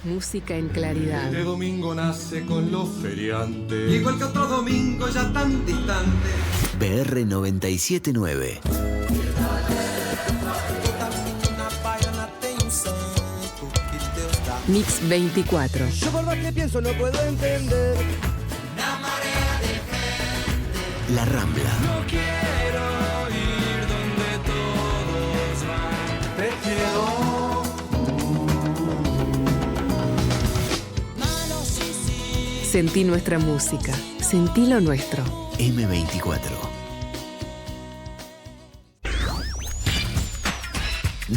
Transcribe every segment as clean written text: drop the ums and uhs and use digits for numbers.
Música en claridad. Este domingo nace con los feriantes. Igual que otro domingo ya tan distante. BR 979. Mix 24. Yo por más que pienso no puedo entender. La Rambla. No quiero ir donde todos van. Prefiero. Sentí nuestra música. Sentí lo nuestro. M24.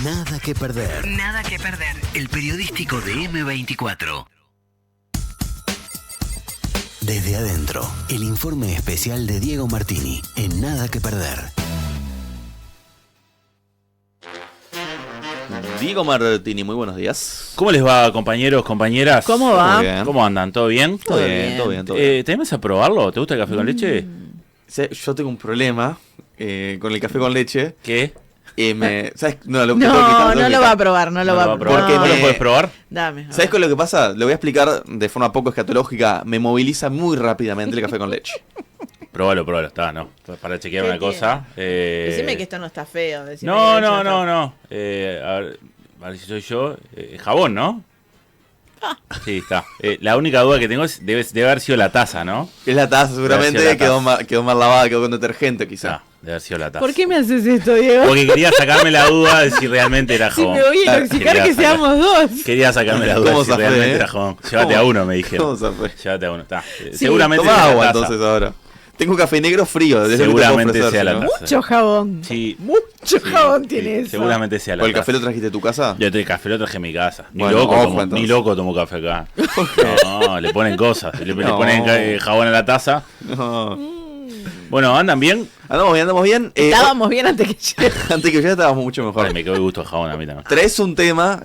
Nada que perder. Nada que perder. El periodístico de M24. Desde adentro, el informe especial de Diego Martini en Nada que perder. Diego Martini, muy buenos días. ¿Cómo les va, compañeros, compañeras? ¿Cómo va? Muy bien. ¿Cómo andan? ¿Todo bien? Todo bien, todo bien, todo bien. ¿Te animas a probarlo? ¿Te gusta el café con leche? Yo tengo un problema con el café con leche. ¿Qué? ¿Sabes? No lo va a probar, no lo va a probar. Porque ¿No lo puedes probar? Dame. ¿Sabes con lo que pasa? Lo voy a explicar de forma poco escatológica. Me moviliza muy rápidamente el café con leche. Probalo, está, no. Para chequear una cosa. Decime que esto no está feo. Decime No. que esto está- A ver si soy yo. Jabón, ¿no? Sí, está. La única duda que tengo es, debe haber sido la taza, ¿no? Es la taza, seguramente Gracias, la quedó mal lavada, quedó con detergente quizá. No, debe haber sido la taza. ¿Por qué me haces esto, Diego? Porque quería sacarme la duda de si realmente era Si jabón. me voy a intoxicar, Quería que sacar- seamos dos. Quería sacarme la duda ¿Cómo de si zafé, realmente era jabón. Llévate a uno, me dijeron. ¿Cómo se fue? Llévate a uno. Está. Seguramente Toma sea la agua taza. entonces ahora. Tengo un café negro frío. es lo que te puedo Seguramente ofrecer, sea la ¿no? taza. Mucho jabón. Sí. Mucho jabón tiene eso. Seguramente sea la ¿O el taza. café lo trajiste de tu casa? Yo el café lo traje en mi casa. Ni, Bueno, loco, ojo, tomo, entonces. ni loco tomo café acá. No, le ponen cosas. Le No. ponen jabón a la taza. No. Bueno, ¿andan bien? Andamos bien. Estábamos bien antes que llegue. Antes que ya estábamos mucho mejor. Ay, me quedó el gusto de jabón a mí también. Traes un tema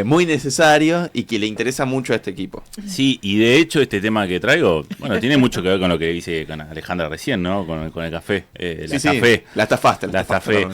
muy necesario y que le interesa mucho a este equipo. Sí, y de hecho este tema que traigo, bueno, tiene mucho que ver con lo que dice con Alejandra recién, ¿no? Con el café. La Sí, café. la estafaste. La café.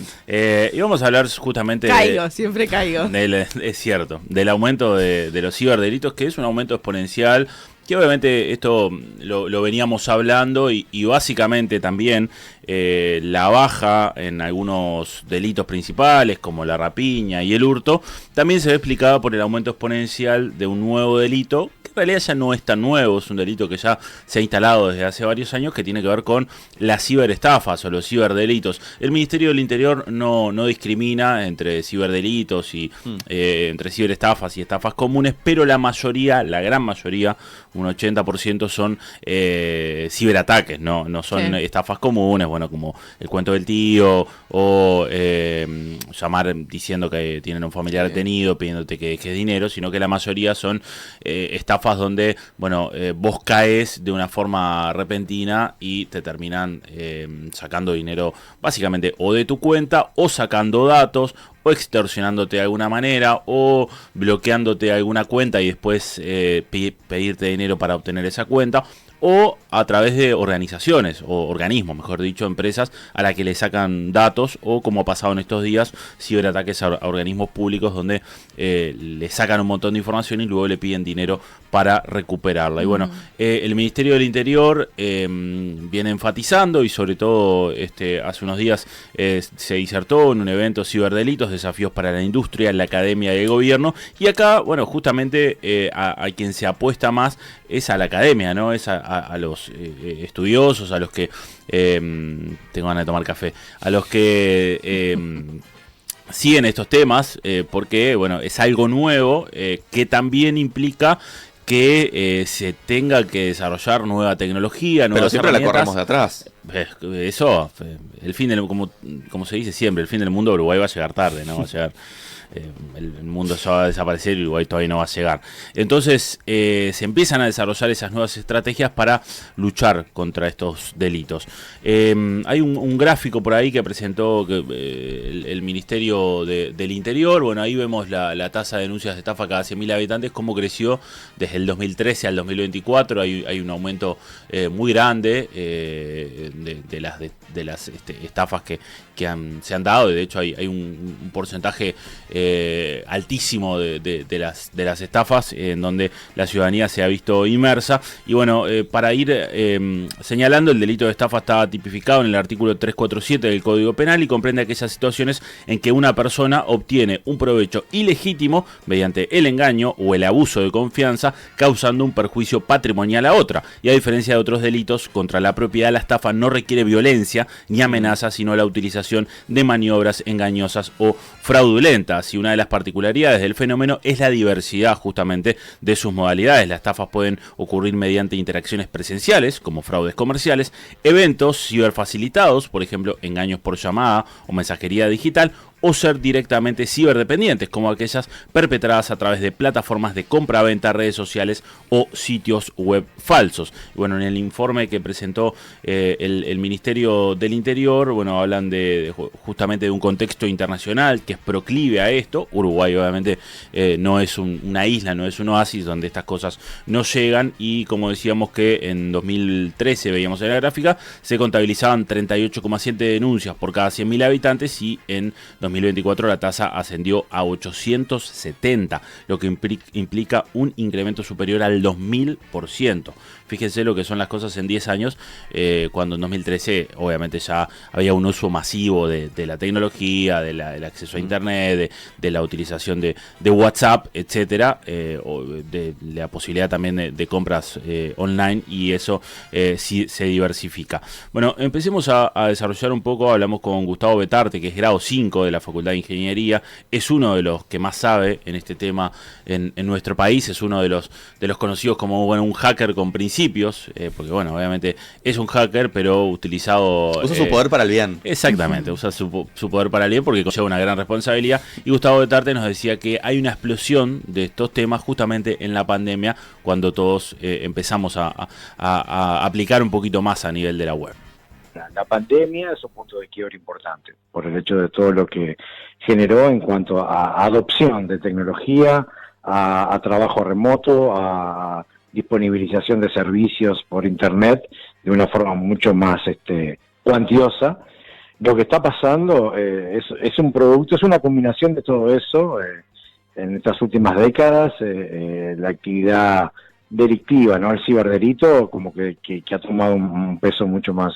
Y vamos a hablar justamente Caigo, siempre caigo. es cierto, del aumento de los ciberdelitos, que es un aumento exponencial, que obviamente esto lo veníamos hablando y básicamente también la baja en algunos delitos principales como la rapiña y el hurto también se ve explicada por el aumento exponencial de un nuevo delito que en realidad ya no es tan nuevo, es un delito que ya se ha instalado desde hace varios años, que tiene que ver con las ciberestafas o los ciberdelitos. El Ministerio del Interior no discrimina entre ciberdelitos y entre ciberestafas y estafas comunes, pero la mayoría, la gran mayoría, un 80% son ciberataques, no son estafas comunes, bueno, como el cuento del tío o llamar diciendo que tienen un familiar detenido pidiéndote que es dinero, sino que la mayoría son estafas donde, bueno, vos caes de una forma repentina y te terminan sacando dinero básicamente o de tu cuenta o sacando datos o extorsionándote de alguna manera o bloqueándote alguna cuenta y después pedirte dinero para obtener esa cuenta, o a través de organizaciones o organismos, mejor dicho, empresas a las que le sacan datos, o como ha pasado en estos días, ciberataques a organismos públicos donde le sacan un montón de información y luego le piden dinero para recuperarla. Y bueno, el Ministerio del Interior viene enfatizando, y sobre todo hace unos días se disertó en un evento Ciberdelitos, desafíos para la industria, la academia y el gobierno, y acá, bueno, justamente a quien se apuesta más es a la academia, ¿no? Es a los estudiosos, a los que tengo ganas de tomar café, a los que siguen estos temas, porque, bueno, es algo nuevo que también implica que se tenga que desarrollar nueva tecnología, nuevas Pero siempre la herramientas. corremos de atrás. Eso, el fin del, como se dice siempre, el fin del mundo, Uruguay va a llegar tarde, ¿no? Va a llegar, el mundo ya va a desaparecer y Uruguay todavía no va a llegar. Entonces se empiezan a desarrollar esas nuevas estrategias para luchar contra estos delitos. Hay un gráfico por ahí que presentó el Ministerio del Interior. Bueno, ahí vemos la tasa de denuncias de estafa cada 100.000 habitantes, cómo creció desde el 2013 al 2024. Hay un aumento muy grande de las estafas que se han dado. De hecho, hay un porcentaje altísimo de las estafas, en donde la ciudadanía se ha visto inmersa. Y bueno, para ir señalando, el delito de estafa está tipificado en el artículo 347 del Código Penal y comprende aquellas situaciones en que una persona obtiene un provecho ilegítimo mediante el engaño o el abuso de confianza, causando un perjuicio patrimonial a otra. Y a diferencia de otros delitos contra la propiedad, la estafa no requiere violencia ni amenaza, sino la utilización de maniobras engañosas o fraudulentas. Y una de las particularidades del fenómeno es la diversidad justamente de sus modalidades. Las estafas pueden ocurrir mediante interacciones presenciales, como fraudes comerciales, eventos ciberfacilitados, por ejemplo, engaños por llamada o mensajería digital, o ser directamente ciberdependientes, como aquellas perpetradas a través de plataformas de compra-venta, redes sociales o sitios web falsos. Bueno, en el informe que presentó el Ministerio del Interior, bueno, hablan justamente de un contexto internacional que es proclive a esto. Uruguay obviamente no es una isla, no es un oasis donde estas cosas no llegan, y como decíamos que en 2013, veíamos en la gráfica, se contabilizaban 38,7 denuncias por cada 100.000 habitantes, y en 2024 la tasa ascendió a 870, lo que implica un incremento superior al 2000%. Fíjense lo que son las cosas en 10 años, cuando en 2013 obviamente ya había un uso masivo de la tecnología, del acceso a internet, de la utilización de WhatsApp, etcétera, o de la posibilidad también de compras online, y eso sí se diversifica. Bueno, empecemos a desarrollar un poco. Hablamos con Gustavo Betarte, que es grado 5 de la Facultad de Ingeniería, es uno de los que más sabe en este tema en nuestro país, es uno de los conocidos como un hacker con principios, porque bueno, obviamente es un hacker, pero utilizado... Usa su poder para el bien. Exactamente, usa su poder para el bien, porque conlleva una gran responsabilidad. Y Gustavo Betarte nos decía que hay una explosión de estos temas justamente en la pandemia, cuando todos empezamos a aplicar un poquito más a nivel de la web. La pandemia es un punto de quiebre importante por el hecho de todo lo que generó en cuanto a adopción de tecnología, a trabajo remoto, a disponibilización de servicios por internet de una forma mucho más cuantiosa. Lo que está pasando es un producto, es una combinación de todo eso. En estas últimas décadas, la actividad delictiva, ¿no? El ciberdelito como que ha tomado un peso mucho más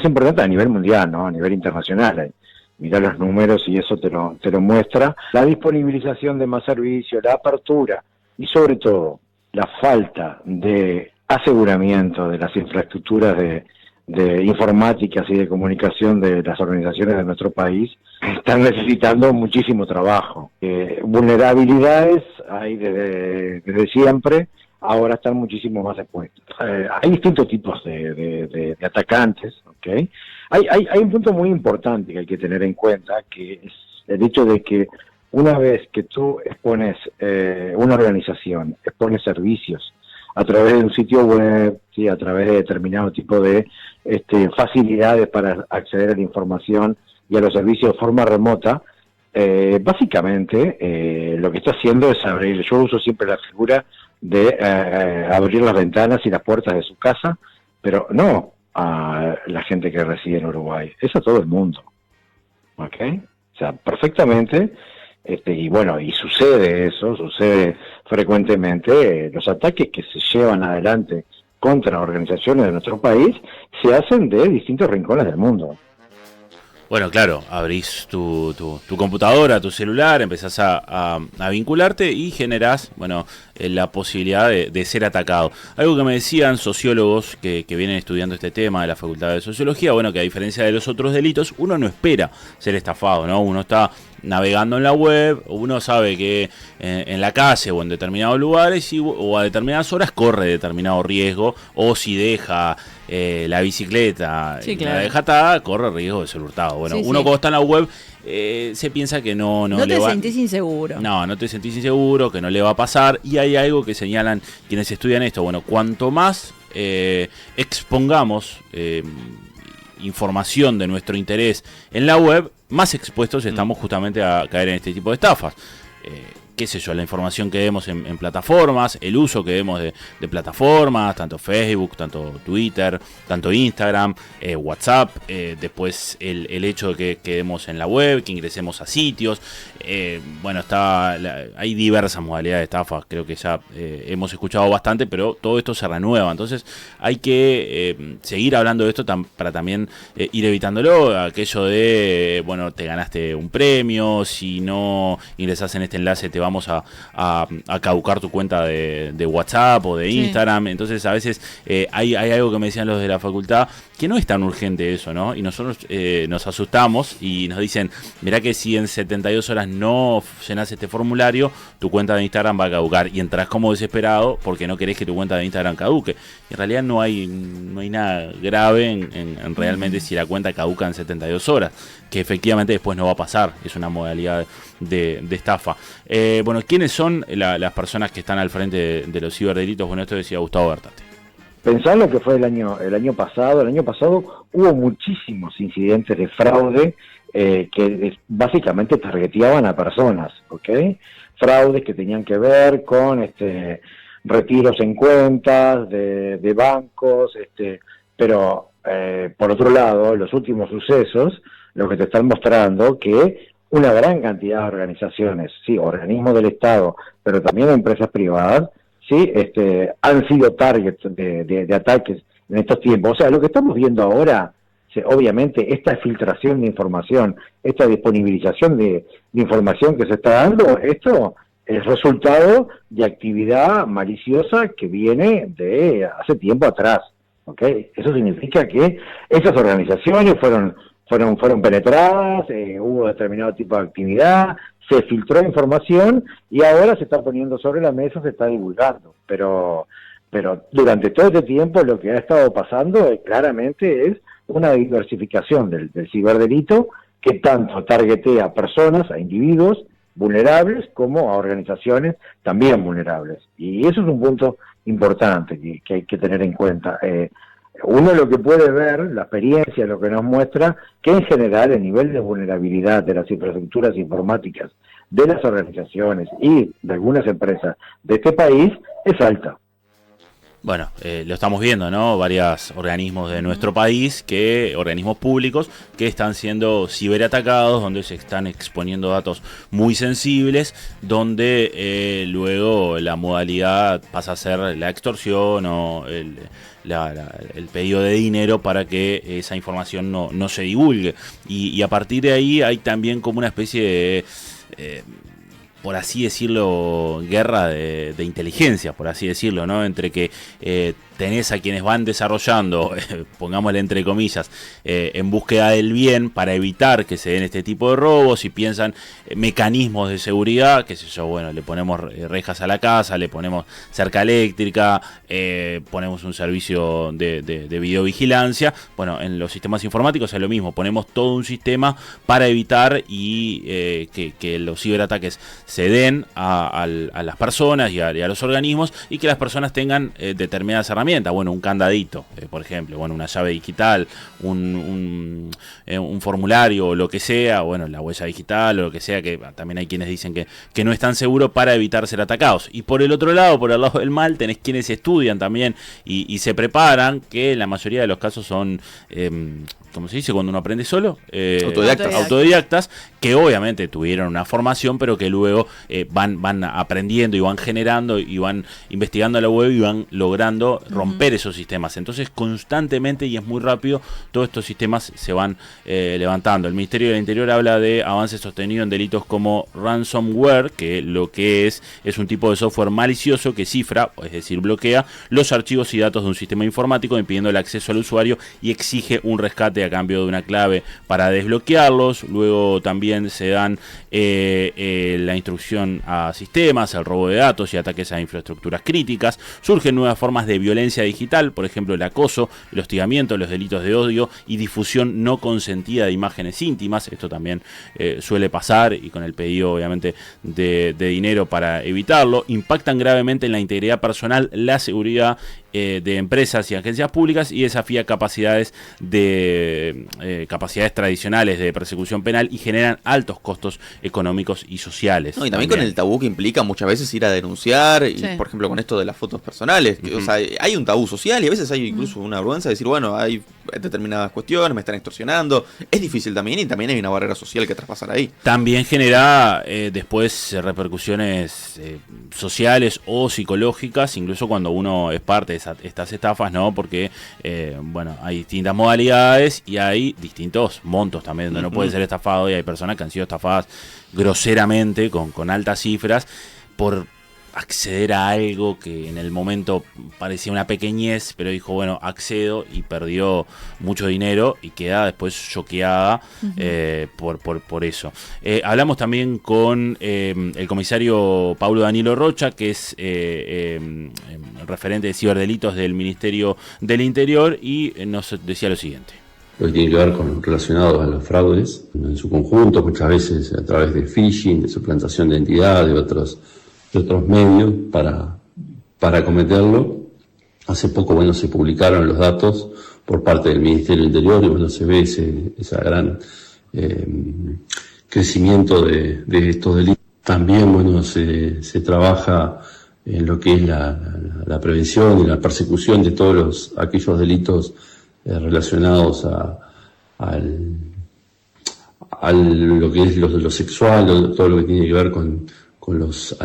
importante a nivel mundial, ¿no? A nivel internacional. Mirá los números y eso te lo muestra. La disponibilización de más servicios, la apertura y sobre todo la falta de aseguramiento de las infraestructuras de informáticas y de comunicación de las organizaciones de nuestro país están necesitando muchísimo trabajo. Vulnerabilidades hay desde siempre, ahora están muchísimo más expuestos. Hay distintos tipos de atacantes, ¿ok? Hay un punto muy importante que hay que tener en cuenta, que es el hecho de que una vez que tú expones una organización, expones servicios a través de un sitio web, ¿sí? A través de determinado tipo de facilidades para acceder a la información y a los servicios de forma remota, básicamente lo que está haciendo es abrir. Yo uso siempre la figura de abrir las ventanas y las puertas de su casa, pero no a la gente que reside en Uruguay, es a todo el mundo, ¿ok? O sea, perfectamente, y bueno, y sucede frecuentemente, los ataques que se llevan adelante contra organizaciones de nuestro país se hacen de distintos rincones del mundo. Bueno, claro, abrís tu computadora, tu celular, empezás a vincularte y generás, bueno, la posibilidad de ser atacado. Algo que me decían sociólogos que vienen estudiando este tema de la Facultad de Sociología, bueno, que a diferencia de los otros delitos, uno no espera ser estafado, ¿no? Uno está navegando en la web, uno sabe que en la calle o en determinados lugares o a determinadas horas corre determinado riesgo, o si deja la bicicleta, sí, claro, la deja atada, corre riesgo de ser hurtado. Bueno, sí, uno cuando está en la web se piensa que no te sentís inseguro. No te sentís inseguro, que no le va a pasar. Y hay algo que señalan quienes estudian esto. Bueno, cuanto más expongamos información de nuestro interés en la web, más expuestos estamos justamente a caer en este tipo de estafas. qué sé yo, la información que demos en plataformas, el uso que demos de plataformas, tanto Facebook, tanto Twitter, tanto Instagram, WhatsApp, después el hecho de que demos en la web, que ingresemos a sitios, bueno, hay diversas modalidades de estafa, creo que ya hemos escuchado bastante, pero todo esto se renueva, entonces hay que seguir hablando de esto para también ir evitándolo, aquello de, bueno, te ganaste un premio, si no ingresás en este enlace te vamos a caducar tu cuenta de WhatsApp o de Instagram. Entonces a veces hay algo que me decían los de la facultad, que no es tan urgente eso, ¿no? Y nosotros nos asustamos y nos dicen, mirá que si en 72 horas no llenás este formulario, tu cuenta de Instagram va a caducar, y entras como desesperado porque no querés que tu cuenta de Instagram caduque. Y en realidad no hay nada grave en realmente si la cuenta caduca en 72 horas, que efectivamente después no va a pasar, es una modalidad de estafa. Bueno, ¿quiénes son las personas que están al frente de los ciberdelitos? Bueno, esto decía Gustavo Bertate. Pensar lo que fue el año pasado. El año pasado hubo muchísimos incidentes de fraude que básicamente targeteaban a personas, ¿ok? Fraudes que tenían que ver con retiros en cuentas de bancos, pero por otro lado, los últimos sucesos, lo que te están mostrando que una gran cantidad de organizaciones, sí, organismos del Estado, pero también empresas privadas, sí, han sido targets de ataques en estos tiempos. O sea, lo que estamos viendo ahora, obviamente, esta filtración de información, esta disponibilización de información que se está dando, esto es resultado de actividad maliciosa que viene de hace tiempo atrás, ¿ok? Eso significa que esas organizaciones fueron penetradas, hubo determinado tipo de actividad, se filtró información y ahora se está poniendo sobre la mesa, se está divulgando. Pero durante todo este tiempo lo que ha estado pasando claramente es una diversificación del ciberdelito que tanto targetea a personas, a individuos vulnerables como a organizaciones también vulnerables. Y eso es un punto importante que hay que tener en cuenta. Uno lo que puede ver, la experiencia lo que nos muestra, que en general el nivel de vulnerabilidad de las infraestructuras informáticas de las organizaciones y de algunas empresas de este país es alta. Bueno, lo estamos viendo, ¿no? Varios organismos de nuestro país, organismos públicos, que están siendo ciberatacados, donde se están exponiendo datos muy sensibles, donde luego la modalidad pasa a ser la extorsión o el pedido de dinero para que esa información no se divulgue. Y a partir de ahí hay también como una especie de... por así decirlo, guerra de inteligencia, por así decirlo, ¿no? Entre que tenés a quienes van desarrollando, pongámosle entre comillas, en búsqueda del bien para evitar que se den este tipo de robos y piensan mecanismos de seguridad, qué sé yo, bueno, le ponemos rejas a la casa, le ponemos cerca eléctrica, ponemos un servicio de videovigilancia. Bueno, en los sistemas informáticos es lo mismo, ponemos todo un sistema para evitar y que los ciberataques se den a las personas y a los organismos, y que las personas tengan determinadas herramientas. Bueno, un candadito, por ejemplo, bueno, una llave digital, un formulario o lo que sea, bueno, la huella digital o lo que sea, que también hay quienes dicen que no es tan seguro para evitar ser atacados. Y por el otro lado, por el lado del mal, tenés quienes estudian también y se preparan, que en la mayoría de los casos son... ¿cómo se dice? Cuando uno aprende solo, autodidactas, que obviamente tuvieron una formación, pero que luego van aprendiendo y van generando y van investigando la web y van logrando romper esos sistemas. Entonces constantemente, y es muy rápido, todos estos sistemas se van levantando. El Ministerio del Interior habla de avance sostenido en delitos como ransomware, que lo que es un tipo de software malicioso que cifra, es decir, bloquea los archivos y datos de un sistema informático, impidiendo el acceso al usuario, y exige un rescate a cambio de una clave para desbloquearlos. Luego también se dan la instrucción a sistemas, el robo de datos y ataques a infraestructuras críticas. Surgen nuevas formas de violencia digital, por ejemplo el acoso, el hostigamiento, los delitos de odio y difusión no consentida de imágenes íntimas. Esto también suele pasar, y con el pedido obviamente de dinero para evitarlo. Impactan gravemente en la integridad personal, la seguridad de empresas y agencias públicas y desafía capacidades tradicionales de persecución penal y generan altos costos económicos y sociales. No, y también con el tabú que implica muchas veces ir a denunciar, y por ejemplo con esto de las fotos personales, que, o sea, hay un tabú social y a veces hay incluso una vergüenza de decir, bueno, hay determinadas cuestiones, me están extorsionando. Es difícil también, y también hay una barrera social que traspasar ahí. También genera después repercusiones sociales o psicológicas, incluso cuando uno es parte de estas estafas, ¿no? Porque, bueno, hay distintas modalidades y hay distintos montos también donde uno puede ser estafado, y hay personas que han sido estafadas groseramente con altas cifras por acceder a algo que en el momento parecía una pequeñez, pero dijo, bueno, accedo, y perdió mucho dinero y queda después choqueada por eso. Hablamos también con el comisario Paulo Danilo Rocha, que es referente de ciberdelitos del Ministerio del Interior, y nos decía lo siguiente. Lo que tiene que ver con relacionados a los fraudes en su conjunto, muchas veces a través de phishing, de suplantación de identidad, de otros medios para cometerlo. Hace poco, bueno, se publicaron los datos por parte del Ministerio del Interior y, bueno, se ve ese gran crecimiento de estos delitos. También, bueno, se trabaja en lo que es la prevención y la persecución de todos aquellos delitos relacionados a lo que es lo sexual, todo lo que tiene que ver con los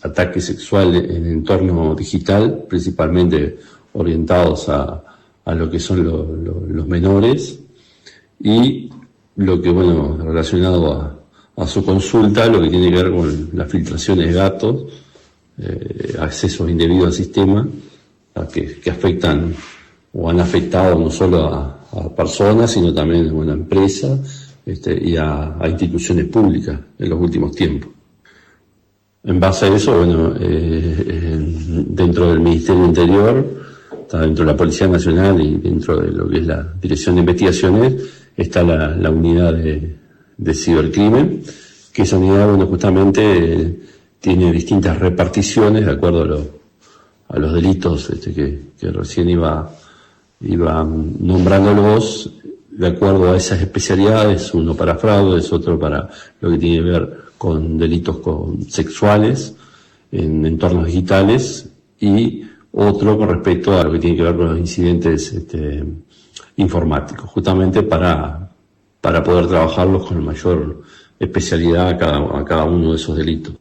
ataques sexuales en el entorno digital, principalmente orientados a lo que son los menores, y lo que, bueno, relacionado a su consulta, lo que tiene que ver con las filtraciones de datos, accesos indebidos al sistema, que afectan o han afectado no solo a personas, sino también, bueno, a empresas y a instituciones públicas en los últimos tiempos. En base a eso, bueno, dentro del Ministerio del Interior, dentro de la Policía Nacional y dentro de lo que es la Dirección de Investigaciones, está la unidad de cibercrimen, que esa unidad, bueno, justamente tiene distintas reparticiones de acuerdo a los delitos que recién iba nombrándolos, de acuerdo a esas especialidades, uno para fraudes, otro para lo que tiene que ver con delitos sexuales en entornos digitales, y otro con respecto a lo que tiene que ver con los incidentes informáticos, justamente para poder trabajarlos con mayor especialidad a cada uno de esos delitos.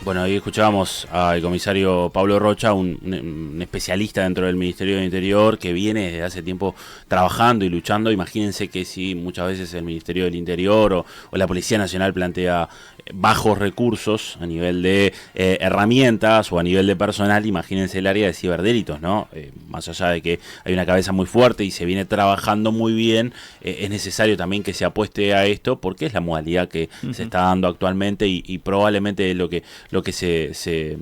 Bueno, ahí escuchábamos al comisario Pablo Rocha, un especialista dentro del Ministerio del Interior que viene desde hace tiempo trabajando y luchando. Imagínense que si muchas veces el Ministerio del Interior o la Policía Nacional plantea bajos recursos a nivel de herramientas o a nivel de personal, imagínense el área de ciberdelitos, ¿no? Más allá de que hay una cabeza muy fuerte y se viene trabajando muy bien, es necesario también que se apueste a esto, porque es la modalidad que se está dando actualmente y probablemente lo que se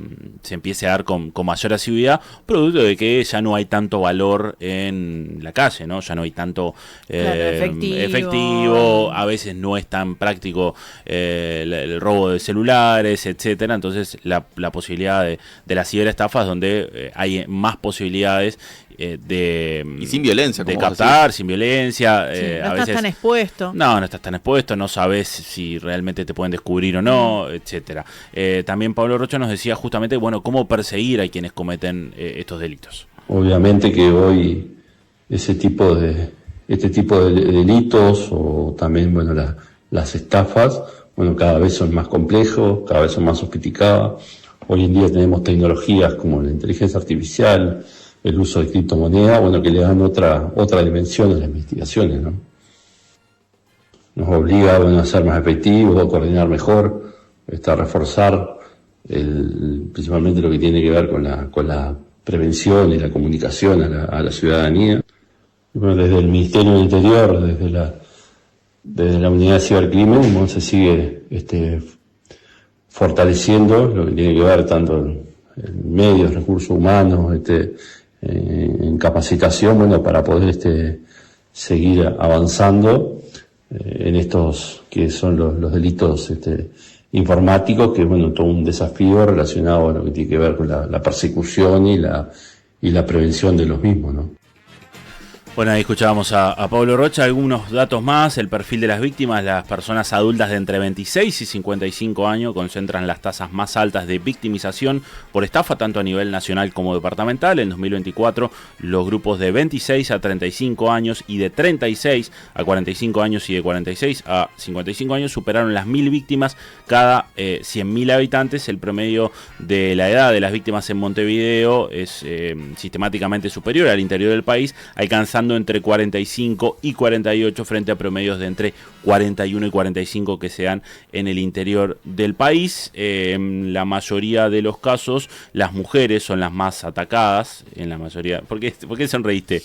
empiece a dar con mayor asiduidad, producto de que ya no hay tanto valor en la calle, ¿no? Ya no hay tanto efectivo, a veces no es tan práctico el robo de celulares, etcétera. Entonces la posibilidad de las ciberestafas, donde hay más posibilidades y sin violencia, de captar, sin violencia. No a estás veces tan expuesto. No estás tan expuesto, no sabes si realmente te pueden descubrir o no, etcétera. También Pablo Rocha nos decía justamente, bueno, cómo perseguir a quienes cometen estos delitos. Obviamente que hoy este tipo de delitos, o también, bueno, las estafas, bueno, cada vez son más complejos, cada vez son más sofisticadas. Hoy en día tenemos tecnologías como la inteligencia artificial, el uso de criptomonedas, bueno, que le dan otra dimensión a las investigaciones, ¿no? Nos obliga, bueno, a ser más efectivos, a coordinar mejor, a reforzar principalmente lo que tiene que ver con la prevención y la comunicación a la ciudadanía. Bueno, desde el Ministerio del Interior, desde la unidad de cibercrimen, bueno, se sigue fortaleciendo lo que tiene que ver tanto en medios, recursos humanos, en capacitación, bueno, para poder seguir avanzando en estos que son los delitos informáticos, que, bueno, todo un desafío relacionado a lo que tiene que ver con la persecución y la prevención de los mismos, ¿no? Bueno, ahí escuchábamos a Pablo Rocha. Algunos datos más. El perfil de las víctimas: las personas adultas de entre 26 y 55 años concentran las tasas más altas de victimización por estafa, tanto a nivel nacional como departamental. En 2024, los grupos de 26 a 35 años y de 36 a 45 años y de 46 a 55 años superaron las 1.000 víctimas cada 100.000 habitantes. El promedio de la edad de las víctimas en Montevideo es sistemáticamente superior al interior del país, alcanzando entre 45 y 48 frente a promedios de entre 41 y 45 que se dan en el interior del país. En la mayoría de los casos, las mujeres son las más atacadas. En la mayoría. ¿Por qué sonreíste?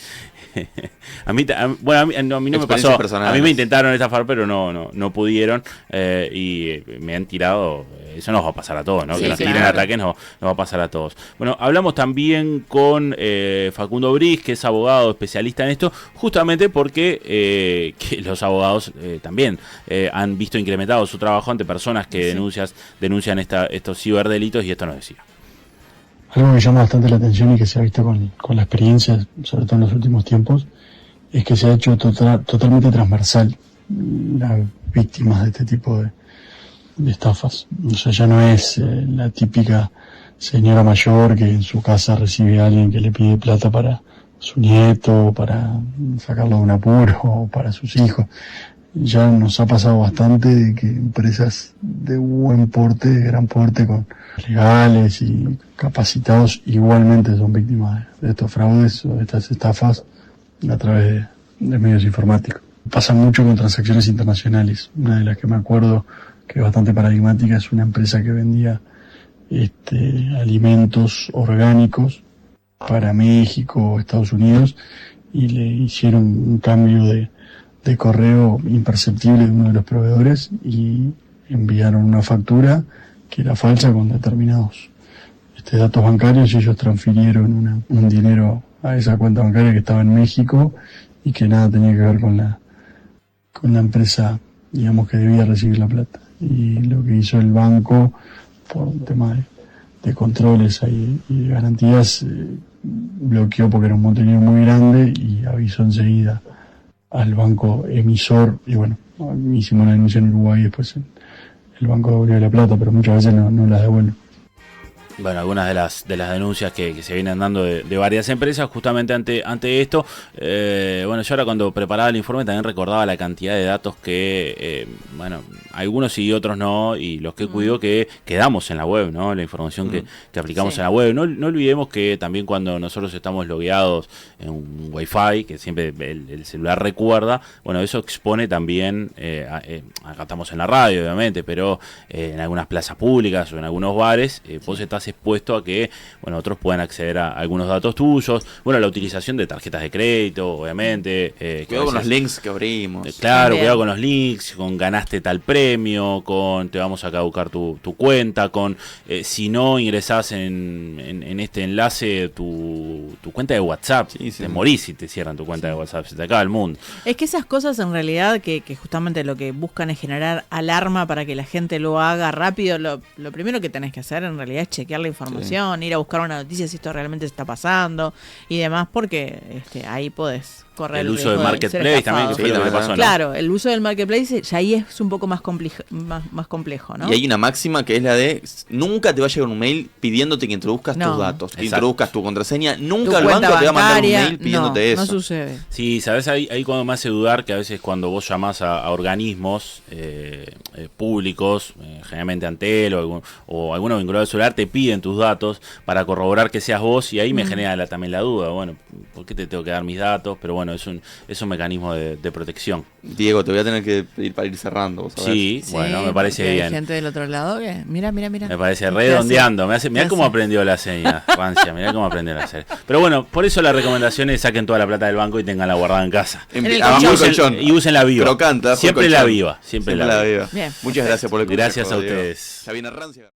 A mí no me pasó. A mí me intentaron estafar, pero no pudieron. Y me han tirado. Eso nos va a pasar a todos, ¿no? Sí, que nos claro. tiren ataques nos va a pasar a todos. Bueno, hablamos también con Facundo Briz, que es abogado especialista en esto, justamente porque que los abogados también han visto incrementado su trabajo ante personas que denuncian estos ciberdelitos, y esto nos decía. Algo que llama bastante la atención y que se ha visto con la experiencia, sobre todo en los últimos tiempos, es que se ha hecho totalmente transversal las víctimas de este tipo de estafas. O sea, ya no es la típica señora mayor que en su casa recibe a alguien que le pide plata para su nieto, para sacarlo de un apuro, o para sus hijos. Ya nos ha pasado bastante de que empresas de buen porte, de gran porte, con legales y capacitados, igualmente son víctimas de estos fraudes o de estas estafas a través de medios informáticos. Pasa mucho con transacciones internacionales. Una de las que me acuerdo que es bastante paradigmática es una empresa que vendía alimentos orgánicos para México o Estados Unidos, y le hicieron un cambio de correo imperceptible de uno de los proveedores y enviaron una factura que era falsa con determinados datos bancarios, y ellos transfirieron un dinero a esa cuenta bancaria que estaba en México y que nada tenía que ver con la empresa, digamos, que debía recibir la plata. Y lo que hizo el banco, por un tema de controles y de garantías, bloqueó, porque era un monto muy grande, y avisó enseguida al banco emisor, y bueno, hicimos una denuncia en Uruguay y después el banco devolvió la plata, pero muchas veces no la devuelven. Bueno, algunas de las denuncias que se vienen dando de varias empresas justamente ante esto. Bueno, yo ahora cuando preparaba el informe también recordaba la cantidad de datos que, bueno, algunos sí y otros no, y los que cuido que quedamos en la web, ¿no? La información que aplicamos en la web. No olvidemos que también cuando nosotros estamos logueados en un Wi-Fi, que siempre el celular recuerda, bueno, eso expone también, acá estamos en la radio obviamente, pero en algunas plazas públicas o en algunos bares, vos estás expuesto a que, bueno, otros puedan acceder a algunos datos tuyos. Bueno, la utilización de tarjetas de crédito, obviamente. Cuidado con los links que abrimos. Claro, cuidado con los links, con ganaste tal premio, con te vamos a caducar tu cuenta, con si no ingresás en este enlace tu cuenta de WhatsApp, te morís si te cierran tu cuenta de WhatsApp, se te acaba el mundo. Es que esas cosas en realidad que justamente lo que buscan es generar alarma para que la gente lo haga rápido. Lo primero que tenés que hacer en realidad es chequear la información, ir a buscar una noticia si esto realmente está pasando y demás, porque ahí podés correr el uso de Marketplace también, que fue lo que pasó, ¿no? Claro, el uso del Marketplace ya ahí es un poco más complejo, ¿no? Y hay una máxima que es la de nunca te va a llegar un mail pidiéndote que introduzcas tus datos, que introduzcas tu contraseña, nunca el banco te va a mandar un mail pidiéndote eso. No sucede. Sí, sabes, ahí cuando me hace dudar que a veces cuando vos llamás a organismos públicos, generalmente Antel o alguno vinculado al celular, te piden tus datos para corroborar que seas vos, y ahí me genera también la duda, bueno, ¿por qué te tengo que dar mis datos? Pero bueno, es un mecanismo de protección. Diego, te voy a tener que pedir para ir cerrando. ¿Vos sabés? Sí, bueno, me parece bien. Hay gente del otro lado que, mira. Me parece redondeando. Mirá cómo aprendió la seña, Francia, mirá cómo aprendió la seña. Pero bueno, por eso la recomendación es saquen toda la plata del banco y tenganla guardada en casa. Y usen la viva. Crocanta, siempre la viva. Siempre la viva. Bien. Muchas gracias por el consejo. Gracias a ustedes. Ya viene Rancia.